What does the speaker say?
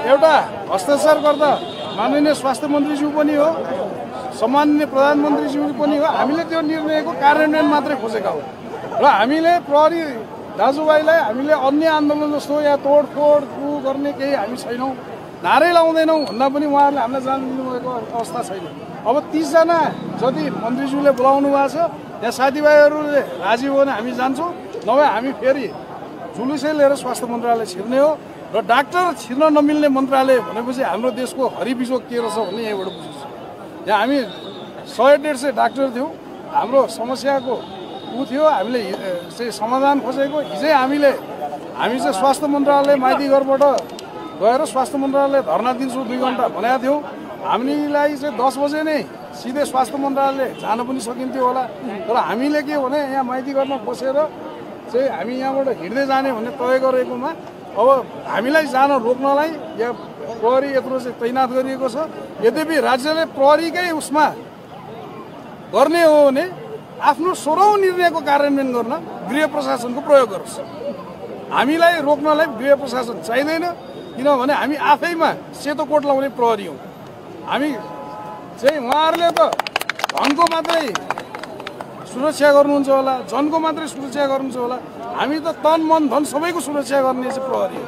एउटा हस्ताक्षर गर्दा माननीय स्वास्थ्य मन्त्रीज्यू पनि हो, सम्माननीय प्रधानमन्त्रीज्यू पनि हो। हामीले त्यो निर्णयको कार्यान्वयन मात्रै खोजेका हौँ र हामीले प्रहरी दाजुभाइलाई हामीले अन्य आन्दोलन जस्तो या तोडफोड गर्ने केही हामी छैनौँ, नारै लाउँदैनौँ भन्दा पनि उहाँहरूले हामीलाई जान दिनुभएको अवस्था छैन। अब 30 जना जति मन्त्रीज्यूले बोलाउनु भएको छ, त्यहाँ साथीभाइहरूले राजी हो भने हामी जान्छौँ, नभए हामी फेरि जुलुसै लिएर स्वास्थ्य मन्त्रालय छिर्ने हो। र डाक्टर छिर्न नमिल्ने मन्त्रालय भनेपछि हाम्रो देशको हरिबिजोग के रहेछ भन्ने यहीँबाट बुझ्छु। यहाँ हामी 100-150 डाक्टर थियौँ, हाम्रो समस्याको थियो, हामीले चाहिँ समाधान खोजेको। हिजै हामी चाहिँ स्वास्थ्य मन्त्रालय माइतीघरबाट गएर स्वास्थ्य मन्त्रालय धर्ना दिन्छु 2 घन्टा भनेका थियौँ। हामीलाई चाहिँ 10 बजे नै सिधै स्वास्थ्य मन्त्रालय जान पनि सकिन्थ्यो होला, तर हामीले के भने यहाँ माइतीघरमा बसेर चाहिँ हामी यहाँबाट हिँड्दै जाने भन्ने तय गरेकोमा अब हामीलाई जान रोक्नलाई यहाँ प्रहरी यत्रो चाहिँ तैनात गरिएको छ। यद्यपि राज्यले प्रहरीकै उसमा गर्ने हो भने आफ्नो 16औं निर्णयको कार्यान्वयन गर्न गृह प्रशासनको प्रयोग गरोस्। हामीलाई रोक्नलाई गृह प्रशासन चाहिँदैन, किनभने हामी आफैमा सेतो कोट लाउने प्रहरी हौँ। हामी चाहिँ उहाँहरूले त धनको मात्रै सुरक्षा गर्नुहुन्छ होला, जनको मात्रै सुरक्षा गर्नुहुन्छ होला, हामी त तन मन धन सबैको सुरक्षा गर्ने चाहिँ प्रहरी हो।